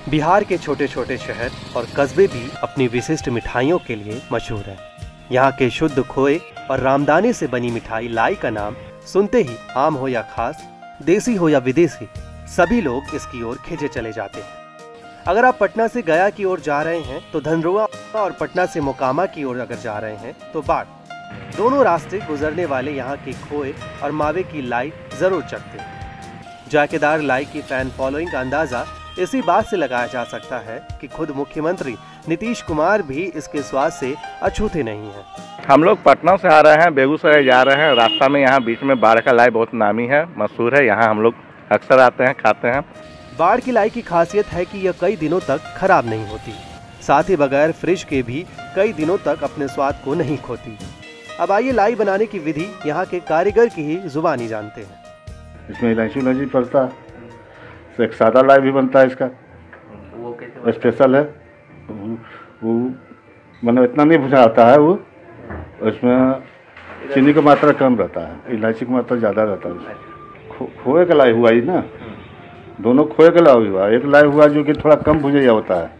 बिहार के छोटे छोटे शहर और कस्बे भी अपनी विशिष्ट मिठाइयों के लिए मशहूर हैं। यहाँ के शुद्ध खोए और रामदाने से बनी मिठाई लाई का नाम सुनते ही आम हो या खास, देसी हो या विदेशी, सभी लोग इसकी ओर खिंचे चले जाते हैं। अगर आप पटना से गया की ओर जा रहे हैं तो धनरुआ, और पटना से मोकामा की ओर अगर जा रहे हैं तो बाढ़, दोनों रास्ते गुजरने वाले यहाँ के खोए और मावे की लाई जरूर चखते हैं। जायकेदार लाई की फैन फॉलोइंग का अंदाजा इसी बात से लगाया जा सकता है कि खुद मुख्यमंत्री नीतीश कुमार भी इसके स्वाद से अछूते नहीं हैं। हम लोग पटना से आ रहे हैं, बेगूसराय जा रहे हैं। रास्ता में यहाँ बीच में बाढ़ का लाई बहुत नामी है, मशहूर है। यहाँ हम लोग अक्सर आते हैं, खाते हैं। बाढ़ की लाई की खासियत है कि यह कई दिनों तक खराब नहीं होती, साथ ही बगैर फ्रिज के भी कई दिनों तक अपने स्वाद को नहीं खोती। अब आइए लाई बनाने की विधि यहाँ के कारीगर की ही जुबानी जानते हैं। इसमें इलायची पड़ता है, एक सादा लाई भी बनता है, इसका वो स्पेशल है। वो मतलब इतना नहीं भुना आता है, वो इसमें चीनी की मात्रा कम रहता है, इलायची की मात्रा ज़्यादा रहता है। खोए का लाई हुआ ही ना, दोनों खोए का लाई हुआ। एक लाई हुआ जो कि थोड़ा कम भुजैया होता है,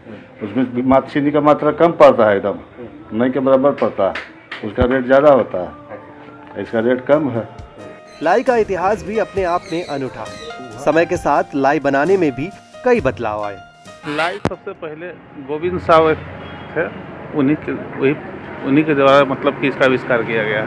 उसमें चीनी का मात्रा कम पड़ता है, एकदम नहीं के बराबर पड़ता है, उसका रेट ज़्यादा होता है, इसका रेट कम है। लाई का इतिहास भी अपने आप में अनूठा है। समय के साथ लाई बनाने में भी कई बदलाव आए। लाई सबसे पहले गोविंद साहब थे, उन्हीं के द्वारा मतलब कि इसका आविष्कार किया गया।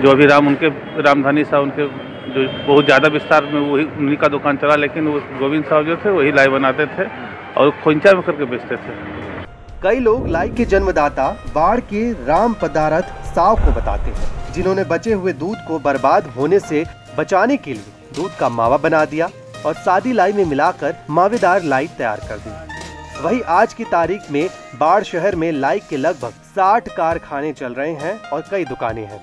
जो अभी रामधानी साहब उनके जो बहुत ज़्यादा विस्तार में वही उन्हीं का दुकान चला, लेकिन वो गोविंद साहब जो थे वही लाई बनाते थे और खोंचा में करके बेचते थे। कई लोग लाई के जन्मदाता बाढ़ के राम पदारथ साव को बताते हैं, जिन्होंने बचे हुए दूध को बर्बाद होने से बचाने के लिए दूध का मावा बना दिया और सादी लाई में मिलाकर मावेदार लाई तैयार कर दी। वही आज की तारीख में बाढ़ शहर में लाई के लगभग 60 कारखाने चल रहे हैं और कई दुकानें हैं।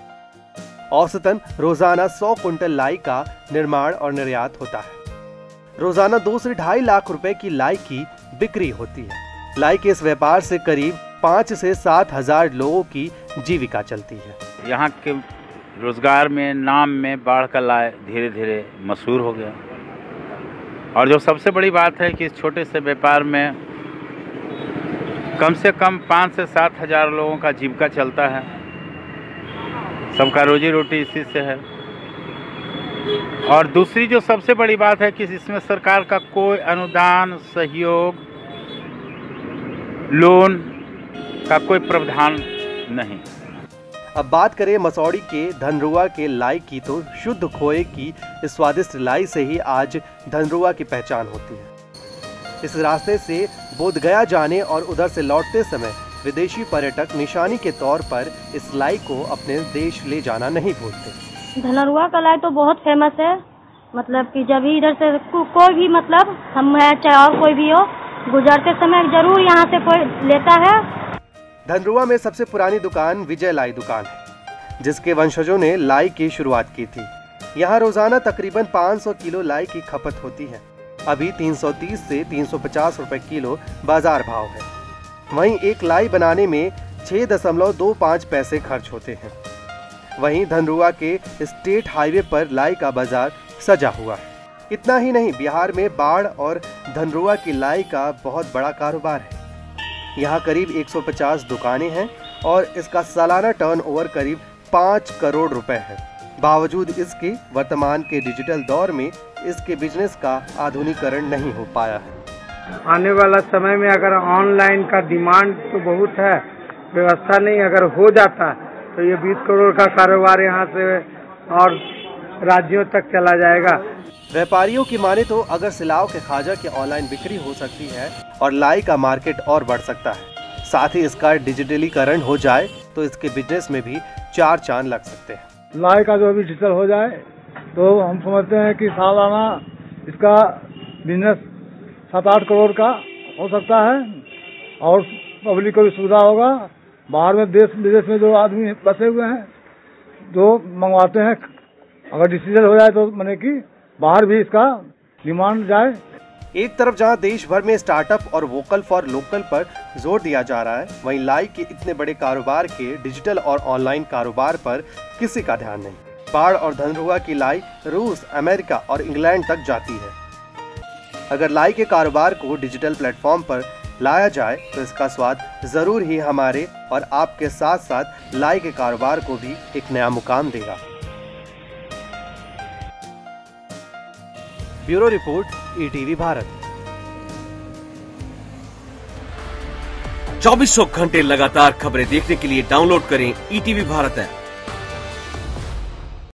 औसतन रोजाना 100 कुंटल लाई का निर्माण और निर्यात होता है। रोजाना 2 से 2.5 लाख रुपए की लाई की बिक्री होती है। लाई के इस व्यापार से करीब 5 से 7 हजार लोगों की जीविका चलती है। यहाँ के रोजगार में, नाम में बाढ़ का लाई धीरे धीरे मशहूर हो गया। और जो सबसे बड़ी बात है कि इस छोटे से व्यापार में कम से कम 5 से 7 हजार लोगों का जीविका चलता है। सबका रोजी रोटी इसी से है। और दूसरी जो सबसे बड़ी बात है कि इसमें सरकार का कोई अनुदान, सहयोग, लोन का कोई प्रावधान नहीं। अब बात करें मसौड़ी के धनरुआ के लाई की, तो शुद्ध खोए की इस स्वादिष्ट लाई से ही आज धनरुआ की पहचान होती है। इस रास्ते से बोधगया जाने और उधर से लौटते समय विदेशी पर्यटक निशानी के तौर पर इस लाई को अपने देश ले जाना नहीं भूलते। धनरुआ का लाई तो बहुत फेमस है। मतलब कि जब भी इधर से कोई भी, मतलब हम है चाहे और कोई भी हो, गुजरते समय जरूर यहाँ से कोई लेता है। धनरुआ में सबसे पुरानी दुकान विजय लाई दुकान है, जिसके वंशजों ने लाई की शुरुआत की थी। यहाँ रोजाना तकरीबन 500 किलो लाई की खपत होती है। अभी 330 से 350 रुपए किलो बाजार भाव है। वहीं एक लाई बनाने में 6.25 पैसे खर्च होते हैं। वहीं धनरुआ के स्टेट हाईवे पर लाई का बाजार सजा हुआ है। इतना ही नहीं, बिहार में बाढ़ और धनरुआ की लाई का बहुत बड़ा कारोबार है। यहाँ करीब 150 दुकानें हैं और इसका सालाना टर्नओवर करीब 5 करोड़ रुपए है। बावजूद इसके वर्तमान के डिजिटल दौर में इसके बिजनेस का आधुनिकीकरण नहीं हो पाया है। आने वाला समय में अगर ऑनलाइन का डिमांड तो बहुत है, व्यवस्था नहीं अगर हो जाता तो ये 20 करोड़ का कारोबार यहाँ से और राज्यों तक चला जाएगा। व्यापारियों की माने तो अगर सिलाव के खाजा की ऑनलाइन बिक्री हो सकती है और लाई का मार्केट और बढ़ सकता है, साथ ही इसका डिजिटलीकरण हो जाए तो इसके बिजनेस में भी 4 चांद लग सकते हैं। लाई का जो अभी डिजिटल हो जाए तो हम समझते हैं कि सालाना इसका बिजनेस 7-8 करोड़ का हो सकता है और पब्लिक को भी सुविधा होगा। बाहर में देश विदेश में जो आदमी बसे हुए हैं जो मंगवाते हैं, अगर डिजिटल हो जाए तो माने कि बाहर भी इसका डिमांड जाए। एक तरफ जहां देश भर में स्टार्टअप और वोकल फॉर लोकल पर जोर दिया जा रहा है, वहीं लाई के इतने बड़े कारोबार के डिजिटल और ऑनलाइन कारोबार पर किसी का ध्यान नहीं। बाढ़ और धनरुआ की लाई रूस, अमेरिका और इंग्लैंड तक जाती है। अगर लाई के कारोबार को डिजिटल प्लेटफॉर्म पर लाया जाए तो इसका स्वाद जरूर ही हमारे और आपके साथ साथ लाई के कारोबार को भी एक नया मुकाम देगा। Bureau report, ETV Bharat. 24 घंटे लगातार खबरें देखने के लिए डाउनलोड करें ईटीवी भारत ऐप।